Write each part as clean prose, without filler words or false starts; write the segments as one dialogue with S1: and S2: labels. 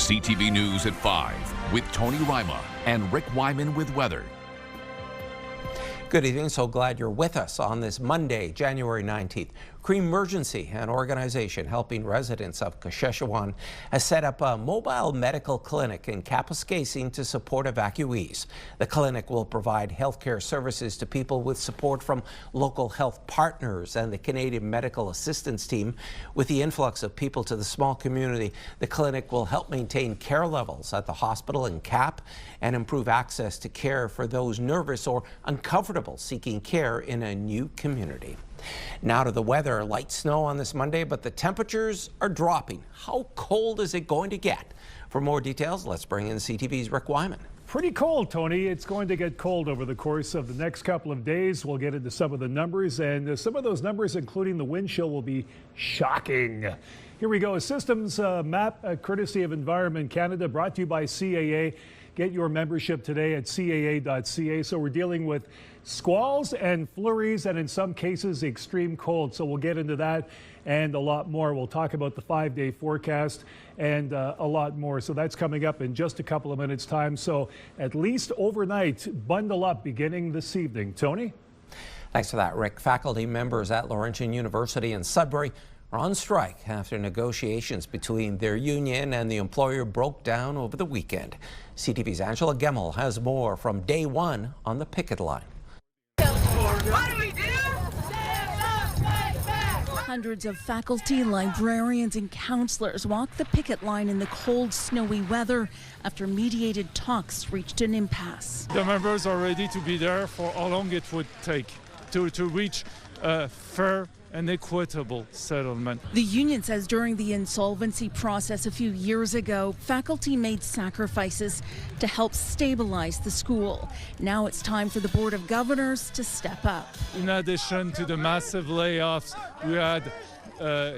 S1: CTV News at 5 with Tony Ryma and Rick Wyman with weather.
S2: Good evening. So glad you're with us on this Monday, January 19th. Creamergency, an organization helping residents of Saskatchewan, has set up a mobile medical clinic in Kapuskasing to support evacuees. The clinic will provide healthcare services to people with support from local health partners and the Canadian Medical Assistance Team. With the influx of people to the small community, the clinic will help maintain care levels at the hospital in Cap and improve access to care for those nervous or uncomfortable seeking care in a new community. Now to the weather. Light snow on this Monday, but the temperatures are dropping. How cold is it going to get? For more details, let's bring in CTV's Rick Wyman.
S3: Pretty cold, Tony. It's going to get cold over the course of the next couple of days. We'll get into some of the numbers, and some of those numbers, including the wind chill, will be shocking. Here we go. A systems map courtesy of Environment Canada, brought to you by CAA. Get your membership today at caa.ca. So we're dealing with squalls and flurries, and in some cases extreme cold. So we'll get into that and a lot more. We'll talk about the 5-day forecast and a lot more. So that's coming up in just a couple of minutes time. So at least overnight, bundle up beginning this evening. Tony?
S2: Thanks for that, Rick. Faculty members at Laurentian University in Sudbury are on strike after negotiations between their union and the employer broke down over the weekend. CTV's Angela Gemmell has more from day one on the picket line.
S4: What do we do?
S5: Hundreds of faculty, librarians and counselors walked the picket line in the cold, snowy weather after mediated talks reached an impasse.
S6: The members are ready to be there for how long it would take to reach a fair and equitable settlement.
S5: The union says during the insolvency process a few years ago, faculty made sacrifices to help stabilize the school. Now it's time for the Board of Governors to step up.
S6: In addition to the massive layoffs, we had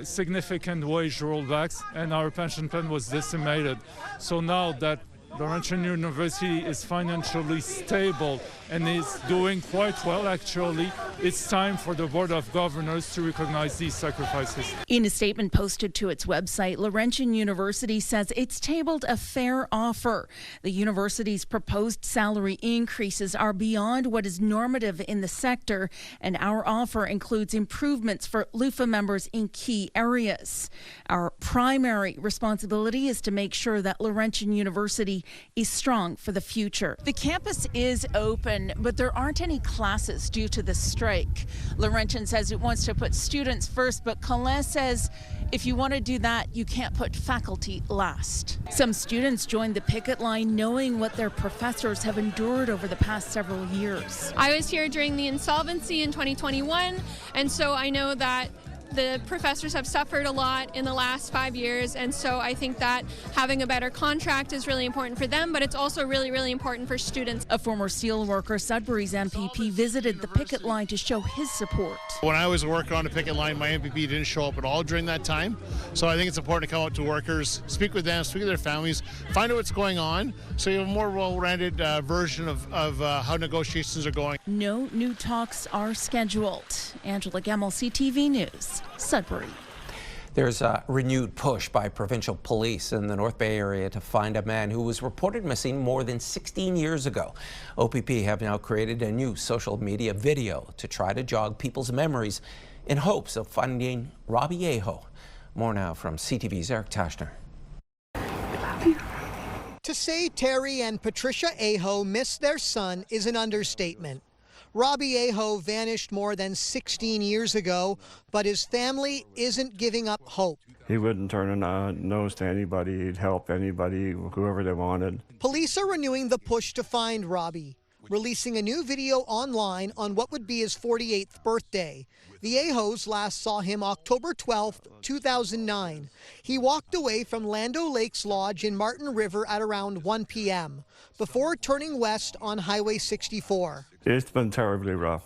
S6: significant wage rollbacks and our pension plan was decimated. So now that Laurentian University is financially stable and is doing quite well, actually, it's time for the Board of Governors to recognize these sacrifices.
S5: In a statement posted to its website, Laurentian University says it's tabled a fair offer. The university's proposed salary increases are beyond what is normative in the sector, and our offer includes improvements for LUFA members in key areas. Our primary responsibility is to make sure that Laurentian University is strong for the future. The campus is open, but there aren't any classes due to the strike. Laurentian says it wants to put students first, but Colin says if you want to do that, you can't put faculty last. Some students joined the picket line knowing what their professors have endured over the past several years.
S7: I was here during the insolvency in 2021, and so I know that the professors have suffered a lot in the last 5 years, and so I think that having a better contract is really important for them, but it's also really, really important for students.
S5: A former steelworker, Sudbury's MPP, visited the picket line to show his support.
S8: When I was working on the picket line, my MPP didn't show up at all during that time, so I think it's important to come out to workers, speak with them, speak with their families, find out what's going on, so you have a more well-rounded version of how negotiations are going.
S5: No new talks are scheduled. Angela Gemmell, CTV News, Sudbury.
S2: There's a renewed push by provincial police in the North Bay area to find a man who was reported missing more than 16 years ago. OPP have now created a new social media video to try to jog people's memories in hopes of finding Robbie Aho. More now from CTV's Eric Tashner.
S9: To say Terry and Patricia Aho missed their son is an understatement. Robbie Aho vanished more than 16 years ago, but his family isn't giving up hope.
S10: He wouldn't turn a nose to anybody. He'd help anybody, whoever they wanted.
S9: Police are renewing the push to find Robbie, releasing a new video online on what would be his 48th birthday. The Ahos last saw him October 12, 2009. He walked away from Lando Lakes Lodge in Martin River at around 1 p.m. before turning west on Highway 64.
S10: It's been terribly rough.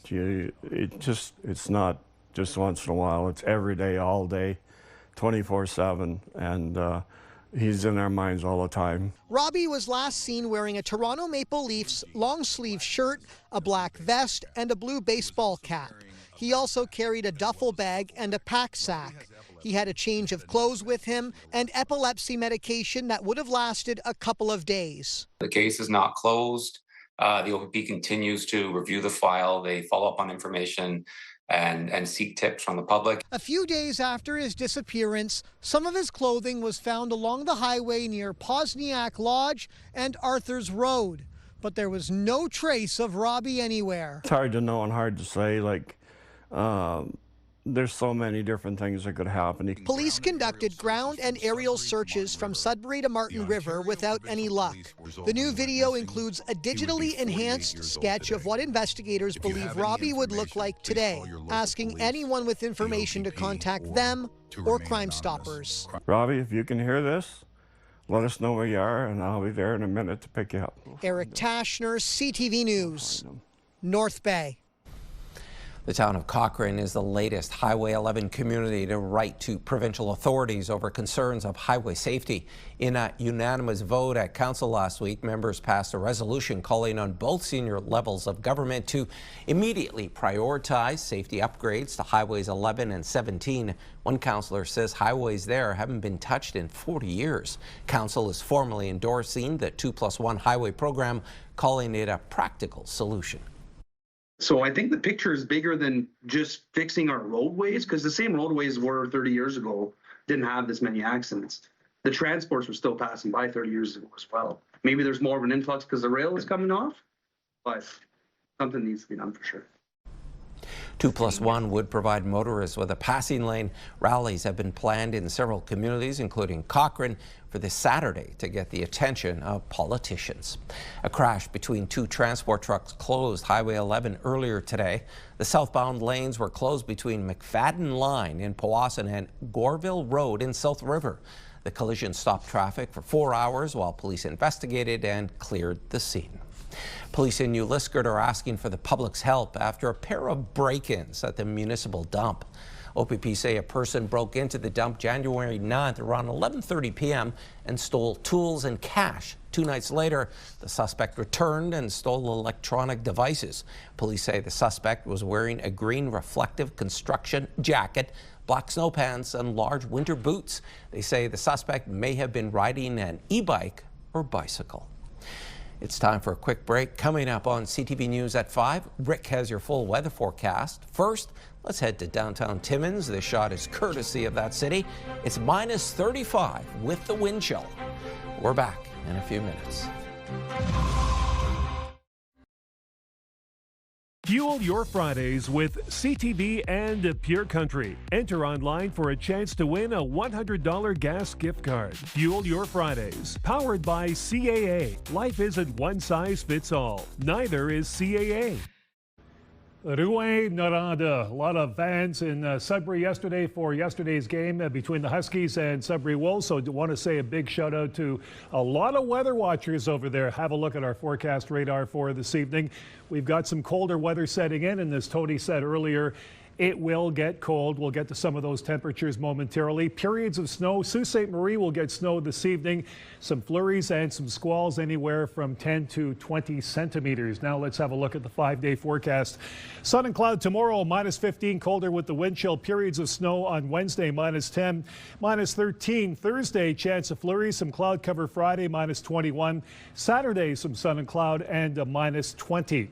S10: It's not just once in a while. It's every day, all day, 24/7, and he's in our minds all the time.
S9: Robbie was last seen wearing a Toronto Maple Leafs long-sleeve shirt, a black vest, and a blue baseball cap. He also carried a duffel bag and a pack sack. He had a change of clothes with him and epilepsy medication that would have lasted a couple of days.
S11: The case is not closed. The OPP continues to review the file. They follow up on information and seek tips from the public.
S9: A few days after his disappearance, some of his clothing was found along the highway near Posniak Lodge and Arthur's Road, but there was no trace of Robbie anywhere.
S10: It's hard to know and hard to say. There's so many different things that could happen.
S9: Police conducted ground and aerial searches from Sudbury to Martin River without any luck. The new video includes a digitally enhanced sketch of what investigators believe Robbie would look like today, asking anyone with information to contact them or Crime Stoppers.
S10: Robbie, if you can hear this, let us know where you are, and I'll be there in a minute to pick you up.
S9: Eric Tashner, CTV News, North Bay.
S2: The town of Cochrane is the latest Highway 11 community to write to provincial authorities over concerns of highway safety. In a unanimous vote at council last week, members passed a resolution calling on both senior levels of government to immediately prioritize safety upgrades to Highways 11 and 17. One councillor says highways there haven't been touched in 40 years. Council is formally endorsing the 2+1 highway program, calling it a practical solution.
S12: So I think the picture is bigger than just fixing our roadways, because the same roadways were 30 years ago didn't have this many accidents. The transports were still passing by 30 years ago as well. Maybe there's more of an influx because the rail is coming off, but something needs to be done for sure.
S2: 2+1 would provide motorists with a passing lane. Rallies have been planned in several communities, including Cochrane, for this Saturday to get the attention of politicians. A crash between two transport trucks closed Highway 11 earlier today. The southbound lanes were closed between McFadden Line in Powassan and Goreville Road in South River. The collision stopped traffic for 4 hours while police investigated and cleared the scene. Police in New Liskeard are asking for the public's help after a pair of break-ins at the municipal dump. OPP say a person broke into the dump January 9th around 11:30 p.m. and stole tools and cash. 2 nights later, the suspect returned and stole electronic devices. Police say the suspect was wearing a green reflective construction jacket, black snow pants, and large winter boots. They say the suspect may have been riding an e-bike or bicycle. It's time for a quick break. Coming up on CTV News at 5, Rick has your full weather forecast. First, let's head to downtown Timmins. This shot is courtesy of that city. It's minus 35 with the wind chill. We're back in a few minutes.
S3: Fuel your Fridays with CTV and Pure Country. Enter online for a chance to win a $100 gas gift card. Fuel your Fridays. Powered by CAA. Life isn't one size fits all. Neither is CAA. Rouyn-Noranda. A lot of fans in Sudbury yesterday for yesterday's game between the Huskies and Sudbury Wolves. So I want to say a big shout out to a lot of weather watchers over there. Have a look at our forecast radar for this evening. We've got some colder weather setting in, and as Tony said earlier, it will get cold. We'll get to some of those temperatures momentarily. Periods of snow. Sault Ste. Marie will get snow this evening. Some flurries and some squalls anywhere from 10 to 20 centimeters. Now let's have a look at the 5-day forecast. Sun and cloud tomorrow, minus 15, colder with the wind chill. Periods of snow on Wednesday, minus 10, minus 13. Thursday, chance of flurries, some cloud cover Friday, minus 21. Saturday, some sun and cloud and a minus 20.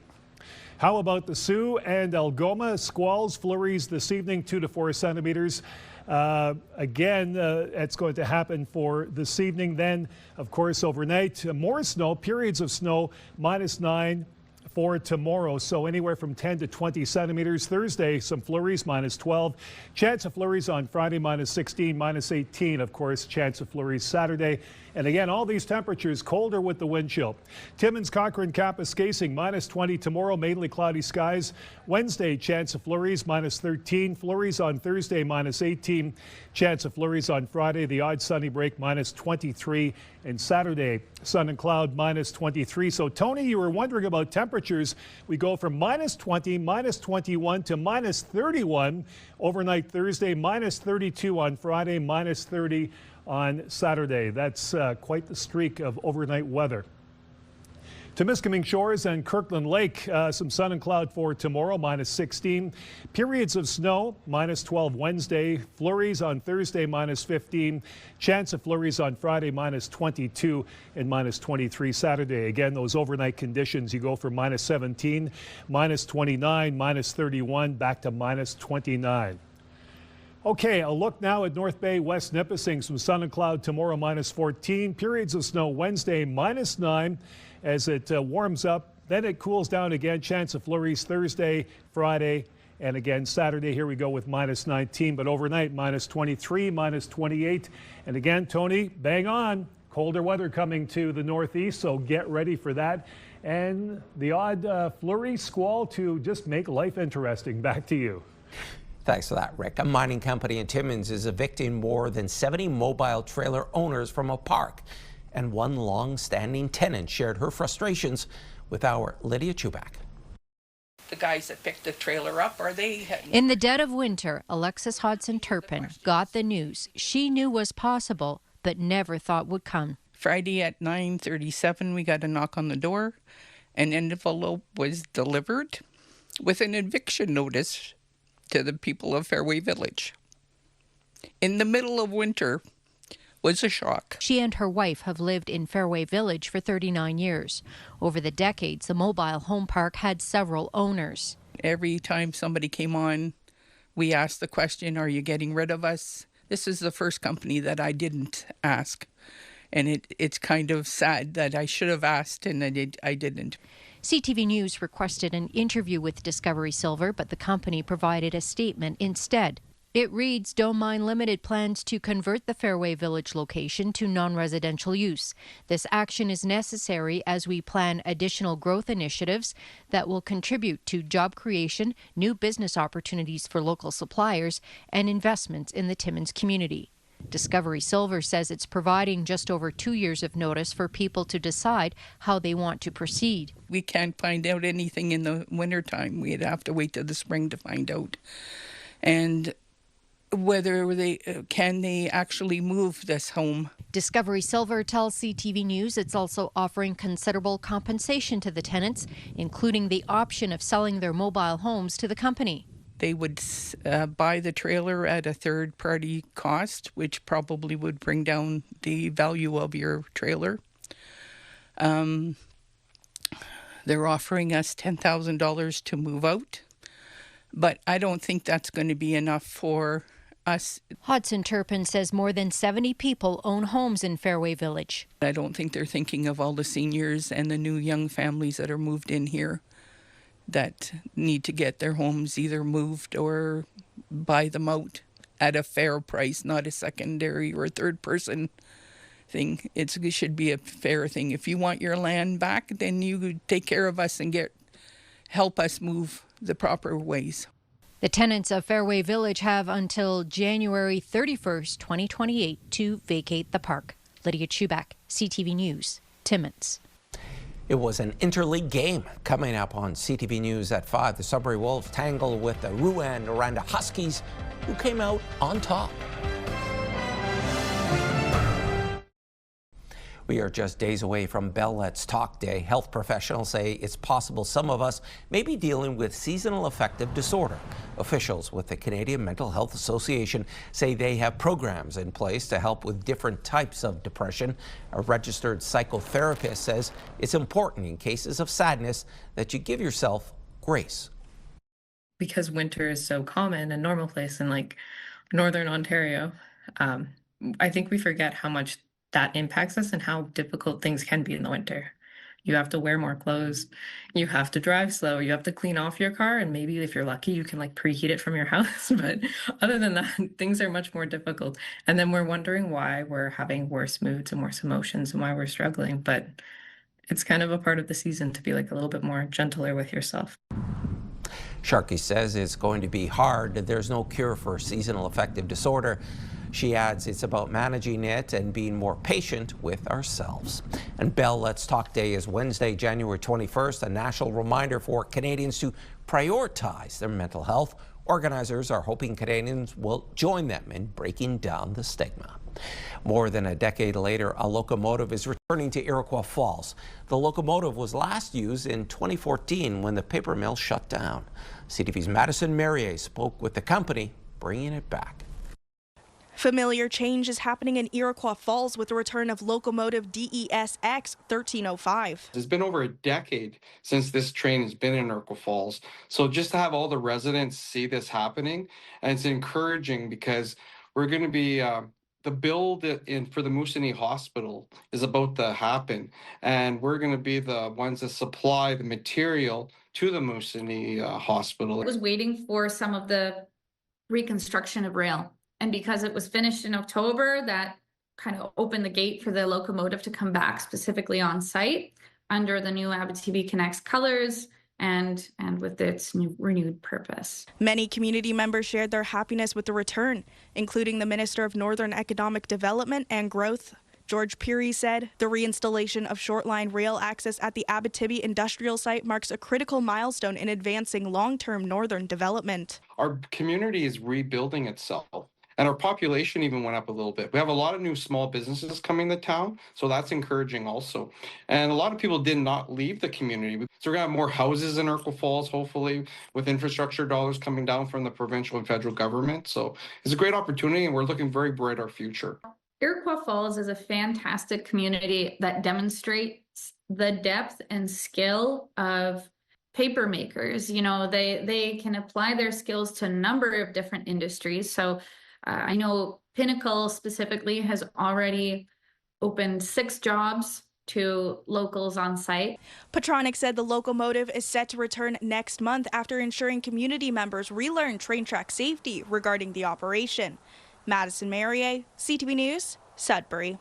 S3: How about the Sioux and Algoma? Squalls, flurries this evening, 2 to 4 centimeters. Again, it's going to happen for this evening. Then, of course, overnight, more snow, periods of snow, minus 9 for tomorrow. So anywhere from 10 to 20 centimeters. Thursday, some flurries, minus 12. Chance of flurries on Friday, minus 16, minus 18, of course, chance of flurries Saturday. And again, all these temperatures colder with the wind chill. Timmins, Cochrane, Kapuskasing, minus 20 tomorrow, mainly cloudy skies. Wednesday, chance of flurries, minus 13. Flurries on Thursday, minus 18. Chance of flurries on Friday, the odd sunny break, minus 23. And Saturday, sun and cloud, minus 23. So, Tony, you were wondering about temperatures. We go from minus 20, minus 21 to minus 31. Overnight Thursday, minus 32 on Friday, minus 30 on Saturday. That's quite the streak of overnight weather. Temiskaming Shores and Kirkland Lake, some sun and cloud for tomorrow, -16. Periods of snow, -12 Wednesday. Flurries on Thursday, -15. Chance of flurries on Friday, -22 and -23 Saturday. Again, those overnight conditions, you go from -17, -29, -31, back to -29. Okay, a look now at North Bay, West Nipissing. Some sun and cloud tomorrow, -14. Periods of snow Wednesday, -9. As it warms up, then it cools down again. Chance of flurries Thursday, Friday, and again Saturday. Here we go with -19, but overnight -23, -28. And again, Tony, bang on. Colder weather coming to the northeast, so get ready for that. And the odd flurry squall to just make life interesting. Back to you.
S2: Thanks for that, Rick. A mining company in Timmins is evicting more than 70 mobile trailer owners from a park. And one long-standing tenant shared her frustrations with our Lydia Chubak.
S13: The guys that picked the trailer up, are they?
S14: In the dead of winter, Alexis Hodson-Turpin got the news she knew was possible, but never thought would come.
S13: Friday at 9:37, we got a knock on the door. An envelope was delivered with an eviction notice to the people of Fairway Village. In the middle of winter was a shock.
S14: She and her wife have lived in Fairway Village for 39 years. Over the decades, the mobile home park had several owners.
S13: Every time somebody came on, we asked the question, are you getting rid of us? This is the first company that I didn't ask. And it's kind of sad that I should have asked and I didn't.
S14: CTV News requested an interview with Discovery Silver, but the company provided a statement instead. It reads, Domain Limited plans to convert the Fairway Village location to non-residential use. This action is necessary as we plan additional growth initiatives that will contribute to job creation, new business opportunities for local suppliers, and investments in the Timmins community. Discovery Silver says it's providing just over 2 years of notice for people to decide how they want to proceed.
S13: We can't find out anything in the wintertime. We'd have to wait till the spring to find out. And whether they actually move this home.
S14: Discovery Silver tells CTV News it's also offering considerable compensation to the tenants, including the option of selling their mobile homes to the company.
S13: They would buy the trailer at a third-party cost, which probably would bring down the value of your trailer. They're offering us $10,000 to move out, but I don't think that's going to be enough for us.
S14: Hodson-Turpin says more than 70 people own homes in Fairway Village.
S13: I don't think they're thinking of all the seniors and the new young families that are moved in here that need to get their homes either moved or buy them out at a fair price, not a secondary or third person thing. It should be a fair thing. If you want your land back, then you take care of us and help us move the proper ways.
S14: The tenants of Fairway Village have until January 31st, 2028 to vacate the park. Lydia Chubak, CTV News, Timmins.
S2: It was an interleague game coming up on CTV News at 5. The Sudbury Wolves tangle with the Rouyn-Noranda Huskies, who came out on top. We are just days away from Bell Let's Talk Day. Health professionals say it's possible some of us may be dealing with seasonal affective disorder. Officials with the Canadian Mental Health Association say they have programs in place to help with different types of depression. A registered psychotherapist says it's important in cases of sadness that you give yourself grace.
S15: Because winter is so common and normal place in like Northern Ontario, I think we forget how much that impacts us and how difficult things can be in the winter. You have to wear more clothes, you have to drive slow, you have to clean off your car, and maybe if you're lucky you can like preheat it from your house, but other than that things are much more difficult. And then we're wondering why we're having worse moods and worse emotions and why we're struggling, but it's kind of a part of the season to be like a little bit more gentler with yourself.
S2: Sharkey says it's going to be hard. There's no cure for seasonal affective disorder. She adds it's about managing it and being more patient with ourselves. And Bell Let's Talk Day is Wednesday, January 21st, a national reminder for Canadians to prioritize their mental health. Organizers are hoping Canadians will join them in breaking down the stigma. More than a decade later, a locomotive is returning to Iroquois Falls. The locomotive was last used in 2014 when the paper mill shut down. CTV's Madison Merrier spoke with the company bringing it back.
S16: Familiar change is happening in Iroquois Falls with the return of locomotive DESX 1305.
S17: It's been over a decade since this train has been in Iroquois Falls. So just to have all the residents see this happening, and it's encouraging because we're going to be the build for the Moosonee Hospital is about to happen, and we're going to be the ones that supply the material to the Moosonee Hospital.
S18: I was waiting for some of the reconstruction of rail. And because it was finished in October, that kind of opened the gate for the locomotive to come back specifically on site under the new Abitibi Connects colors and with its new renewed purpose.
S16: Many community members shared their happiness with the return, including the Minister of Northern Economic Development and Growth. George Peary said the reinstallation of short-line rail access at the Abitibi industrial site marks a critical milestone in advancing long-term northern development.
S17: Our community is rebuilding itself. And our population even went up a little bit. We have a lot of new small businesses coming to town, so that's encouraging also. And a lot of people did not leave the community. So we're gonna have more houses in Iroquois Falls, hopefully, with infrastructure dollars coming down from the provincial and federal government. So it's a great opportunity, and we're looking very bright our future.
S18: Iroquois Falls is a fantastic community that demonstrates the depth and skill of paper makers. You know, they can apply their skills to a number of different industries. So I know Pinnacle specifically has already opened 6 jobs to locals on site.
S16: Petronic said the locomotive is set to return next month after ensuring community members relearn train track safety regarding the operation. Madison Merrier, CTV News, Sudbury.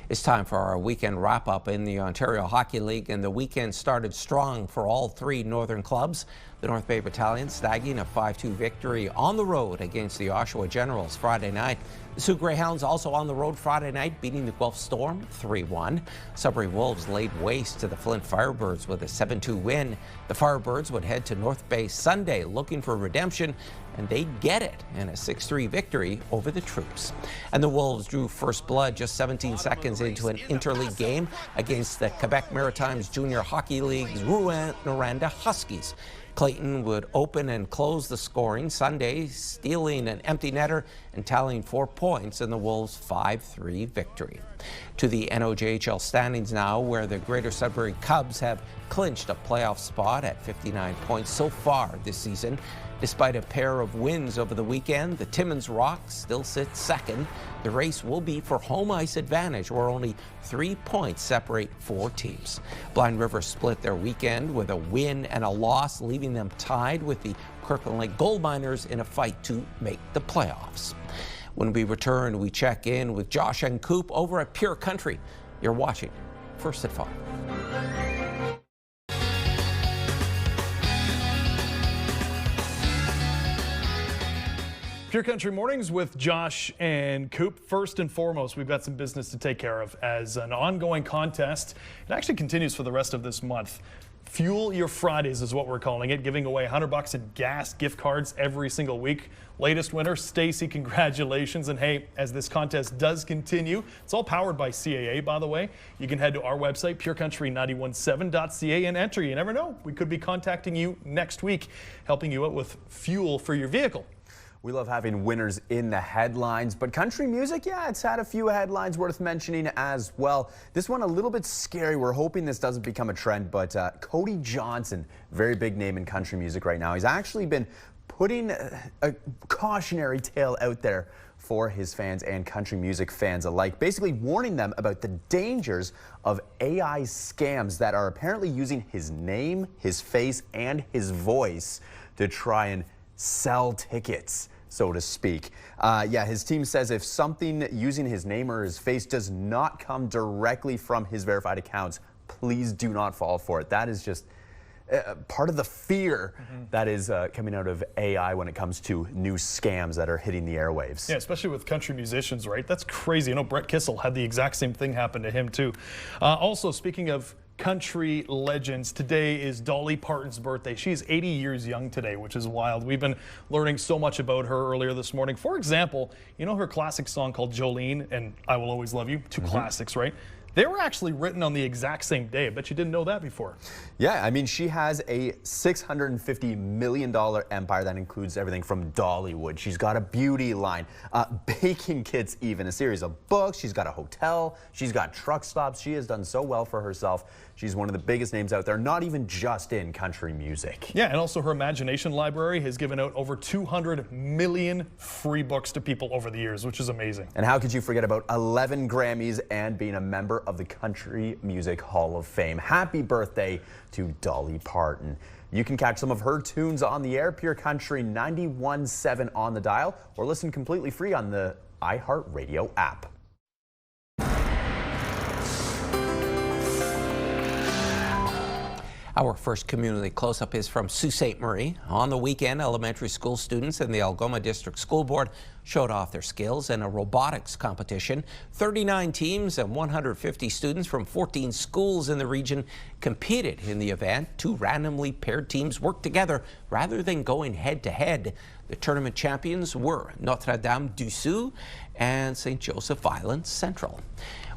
S2: It's time for our weekend wrap-up in the Ontario Hockey League, and the weekend started strong for all 3 northern clubs. The North Bay Battalion snagging a 5-2 victory on the road against the Oshawa Generals Friday night. The Sioux Greyhounds also on the road Friday night, beating the Guelph Storm 3-1. Sudbury Wolves laid waste to the Flint Firebirds with a 7-2 win. The Firebirds would head to North Bay Sunday looking for redemption, and they'd get it in a 6-3 victory over the Troops. And the Wolves drew first blood just 17 seconds into an interleague game against the Quebec Maritimes Junior Hockey League's Rouyn-Noranda Huskies. Clayton would open and close the scoring Sunday, stealing an empty netter and tallying 4 points in the Wolves' 5-3 victory. To the NOJHL standings now, where the Greater Sudbury Cubs have clinched a playoff spot at 59 points so far this season. Despite a pair of wins over the weekend, the Timmins Rocks still sit second. The race will be for home ice advantage, where only 3 points separate 4 teams. Blind River split their weekend with a win and a loss, leaving them tied with the Kirkland Lake Gold Miners in a fight to make the playoffs. When we return, we check in with Josh and Coop over at Pure Country. You're watching First at 5.
S19: Pure Country Mornings with Josh and Coop. First and foremost, we've got some business to take care of as an ongoing contest. It actually continues for the rest of this month. Fuel Your Fridays is what we're calling it, giving away $100 in gas gift cards every single week. Latest winner, Stacy, congratulations. And hey, as this contest does continue, it's all powered by CAA, by the way. You can head to our website, purecountry917.ca, and enter. You never know, we could be contacting you next week, helping you out with fuel for your vehicle.
S20: We love having winners in the headlines, but country music, yeah, it's had a few headlines worth mentioning as well. This one a little bit scary. We're hoping this doesn't become a trend, but Cody Johnson, very big name in country music right now. He's actually been putting a cautionary tale out there for his fans and country music fans alike, basically warning them about the dangers of AI scams that are apparently using his name, his face, and his voice to try and sell tickets, so to speak. Yeah, his team says if something using his name or his face does not come directly from his verified accounts, please do not fall for it. That is just part of the fear that is coming out of AI when it comes to new scams that are hitting the airwaves.
S19: Yeah, especially with country musicians, right? That's crazy. You know, Brett Kissel had the exact same thing happen to him too. Also, speaking of country legends. Today is Dolly Parton's birthday. She's 80 years young today, which is wild. We've been learning so much about her earlier this morning. For example, you know her classic song called Jolene and I Will Always Love You? Two classics, right? They were actually written on the exact same day. I bet you didn't know that before.
S20: Yeah, I mean, she has a $650 million empire that includes everything from Dollywood. She's got a beauty line, baking kits even, a series of books. She's got a hotel. She's got truck stops. She has done so well for herself. She's one of the biggest names out there, not even just in country music.
S19: Yeah, and also her Imagination Library has given out over 200 million free books to people over the years, which is amazing.
S20: And how could you forget about 11 Grammys and being a member of the Country Music Hall of Fame? Happy birthday to Dolly Parton. You can catch some of her tunes on the air, Pure Country 91.7 on the dial, or listen completely free on the iHeartRadio app.
S2: Our first community close-up is from Sault Ste. Marie. On the weekend, elementary school students in the Algoma District School Board showed off their skills in a robotics competition. 39 teams and 150 students from 14 schools in the region competed in the event. Two randomly paired teams worked together rather than going head-to-head. The tournament champions were Notre-Dame-du-Sud and St. Joseph Island Central.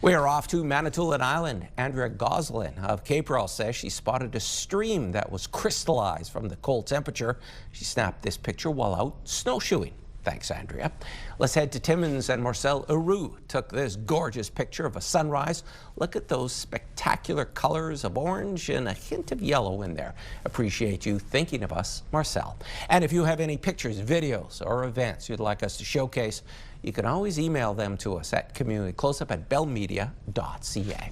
S2: We are off to Manitoulin Island. Andrea Goslin of Caperel says she spotted a stream that was crystallized from the cold temperature. She snapped this picture while out snowshoeing. Thanks, Andrea. Let's head to Timmins, and Marcel Heroux took this gorgeous picture of a sunrise. Look at those spectacular colors of orange and a hint of yellow in there. Appreciate you thinking of us, Marcel. And if you have any pictures, videos, or events you'd like us to showcase, you can always email them to us at communitycloseup@bellmedia.ca.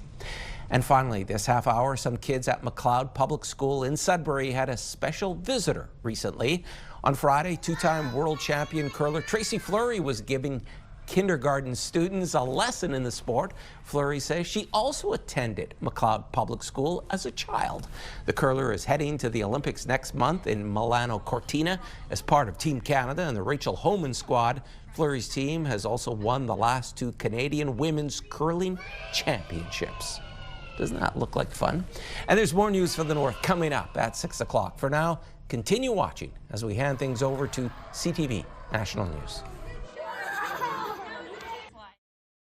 S2: And finally, this half hour, some kids at McLeod Public School in Sudbury had a special visitor recently. On Friday, two-time world champion curler Tracy Fleury was giving kindergarten students a lesson in the sport. Fleury says she also attended McLeod Public School as a child. The curler is heading to the Olympics next month in Milano Cortina as part of Team Canada and the Rachel Homan squad. Fleury's team has also won the last two Canadian Women's Curling Championships. Doesn't that look like fun? And there's more news for the North coming up at 6 o'clock. For now, continue watching as we hand things over to CTV National News.